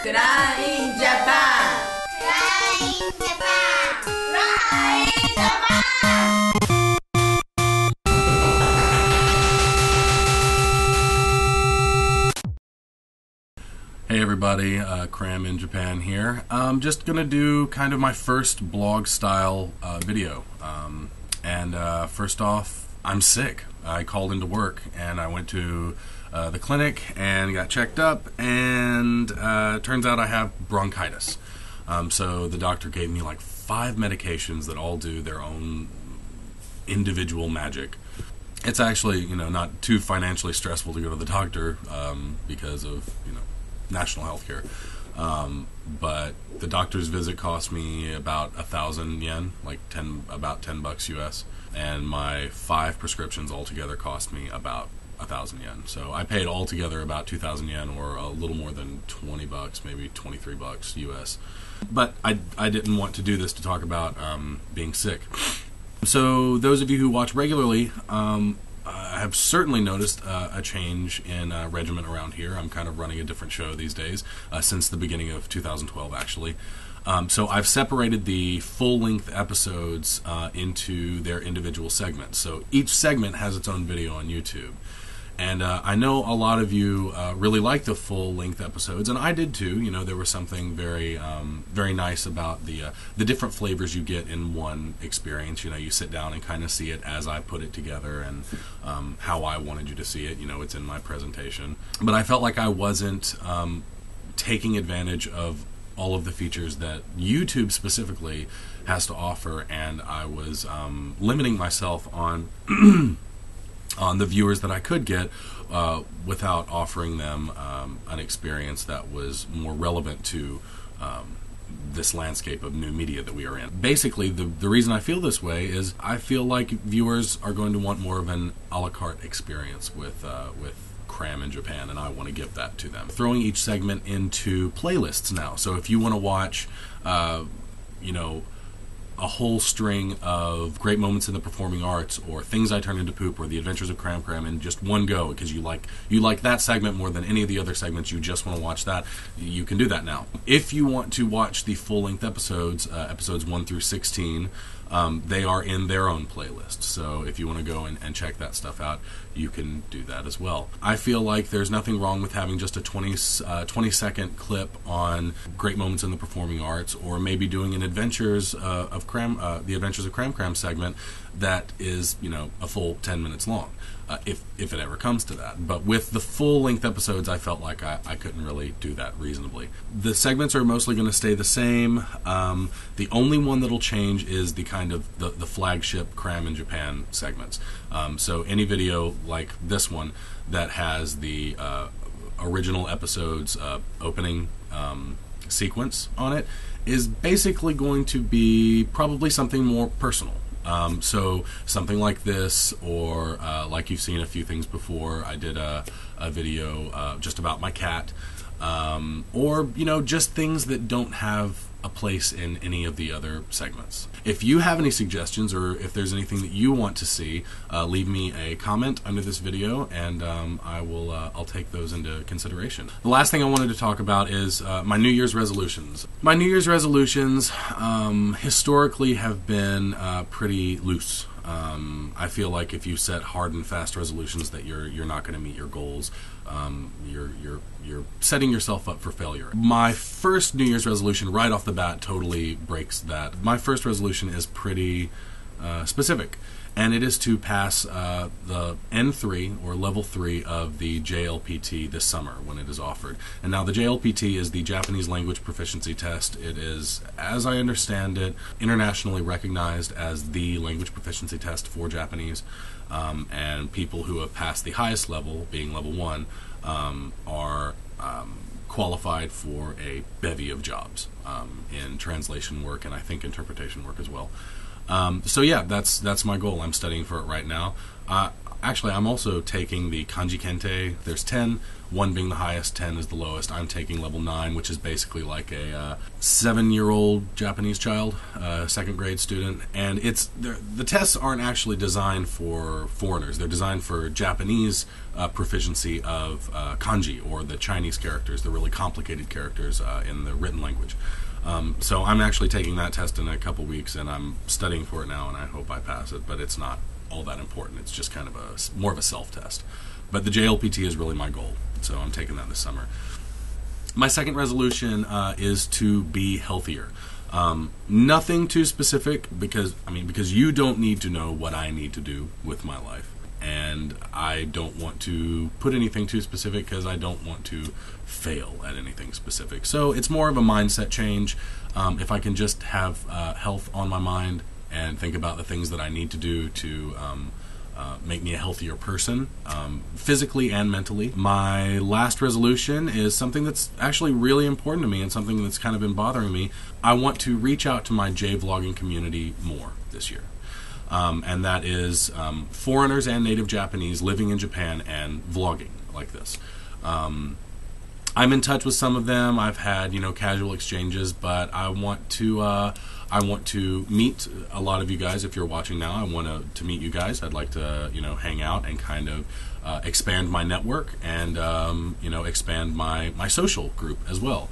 Kram in Japan! Kram in Japan! Kram in Japan! Hey everybody, Kram in Japan here. I'm just going to do kind of my first blog style video. First off, I'm sick. I called into work and I went to the clinic and got checked up, and turns out I have bronchitis. So the doctor gave me like 5 medications that all do their own individual magic. It's actually, not too financially stressful to go to the doctor because of, national health care. But the doctor's visit cost me about 1,000 yen, like about $10 US, and my 5 prescriptions altogether cost me about 1,000 yen. So I paid altogether about 2,000 yen, or a little more than $20, maybe $23 US. But I didn't want to do this to talk about being sick. So those of you who watch regularly have certainly noticed a change in regimen around here. I'm kind of running a different show these days, since the beginning of 2012 actually. So I've separated the full-length episodes into their individual segments. So each segment has its own video on YouTube. And I know a lot of you really like the full-length episodes, and I did too. There was something very, very nice about the different flavors you get in one experience. You sit down and kind of see it as I put it together, and how I wanted you to see it. It's in my presentation. But I felt like I wasn't taking advantage of all of the features that YouTube specifically has to offer, and I was limiting myself on on the viewers that I could get without offering them an experience that was more relevant to this landscape of new media that we are in. Basically, the reason I feel this way is I feel like viewers are going to want more of an a la carte experience with Kram in Japan, and I want to give that to them. Throwing each segment into playlists now. So if you want to watch, a whole string of great moments in the performing arts, or Things I Turned Into Poop, or The Adventures of Kram in just one go, because you like that segment more than any of the other segments, you just want to watch that, you can do that now. If you want to watch the full-length episodes, episodes 1 through 16, they are in their own playlist. So if you want to go and check that stuff out, you can do that as well. I feel like there's nothing wrong with having just a 20-second clip on great moments in the performing arts, or maybe doing an Adventures of Kram, the Adventures of Kram segment that is, a full 10 minutes long, if it ever comes to that. But with the full-length episodes, I felt like I couldn't really do that reasonably. The segments are mostly going to stay the same. The only one that'll change is the kind of the flagship Kram in Japan segments. So any video like this one that has the original episode's opening sequence on it is basically going to be probably something more personal. So something like this, or like you've seen a few things before, I did a video just about my cat, or just things that don't have a place in any of the other segments. If you have any suggestions, or if there's anything that you want to see, leave me a comment under this video, and I'll take those into consideration. The last thing I wanted to talk about is my New Year's resolutions. My New Year's resolutions historically have been pretty loose. I feel like if you set hard and fast resolutions that you're not going to meet your goals, you're setting yourself up for failure. My first New Year's resolution right off the bat totally breaks that. My first resolution is pretty specific, and it is to pass the N3 or level 3 of the JLPT this summer when it is offered. And now the JLPT is the Japanese Language Proficiency Test. It is, as I understand it, internationally recognized as the language proficiency test for Japanese, and people who have passed the highest level, being level 1, are qualified for a bevy of jobs in translation work, and I think interpretation work as well. So yeah, that's my goal. I'm studying for it right now. Actually, I'm also taking the Kanji Kente. There's 10, 1 being the highest, 10 is the lowest. I'm taking level 9, which is basically like a 7-year-old Japanese child, second grade student. And the tests aren't actually designed for foreigners. They're designed for Japanese proficiency of kanji, or the Chinese characters, the really complicated characters in the written language. So I'm actually taking that test in a couple weeks, and I'm studying for it now, and I hope I pass it, but it's not all that important. It's just kind of more of a self-test. But the JLPT is really my goal, so I'm taking that this summer. My second resolution is to be healthier. Nothing too specific, because you don't need to know what I need to do with my life. And I don't want to put anything too specific because I don't want to fail at anything specific. So it's more of a mindset change. If I can just have health on my mind and think about the things that I need to do to make me a healthier person, physically and mentally. My last resolution is something that's actually really important to me and something that's kind of been bothering me. I want to reach out to my J-vlogging community more this year. And that is foreigners and native Japanese living in Japan and vlogging like this. I'm in touch with some of them. I've had casual exchanges, but I want to meet a lot of you guys. If you're watching now, I want to meet you guys. I'd like to hang out and kind of expand my network and expand my social group as well.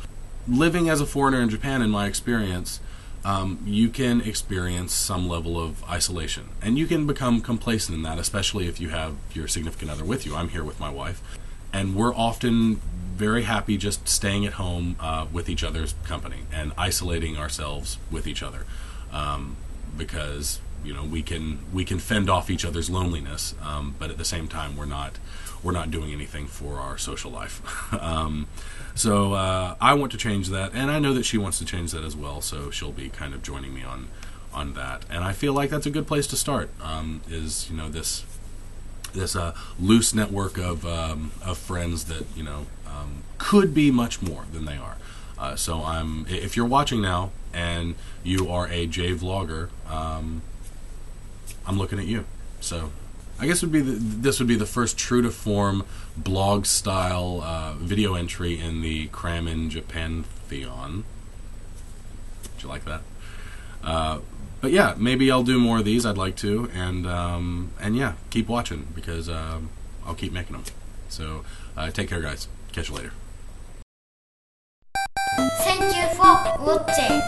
Living as a foreigner in Japan, in my experience, you can experience some level of isolation, and you can become complacent in that, especially if you have your significant other with you. I'm here with my wife, and we're often very happy just staying at home with each other's company and isolating ourselves with each other, because we can fend off each other's loneliness, but at the same time we're not doing anything for our social life. So I want to change that, and I know that she wants to change that as well, so she'll be kind of joining me on that. And I feel like that's a good place to start, is this loose network of friends that could be much more than they are. So if you're watching now and you are a J vlogger, I'm looking at you. So I guess this would be the first true to form blog style video entry in the Kram in Japan Theon. Did you like that? But yeah, maybe I'll do more of these. I'd like to, and yeah, keep watching, because I'll keep making them. So take care, guys. Catch you later. Thank you for watching.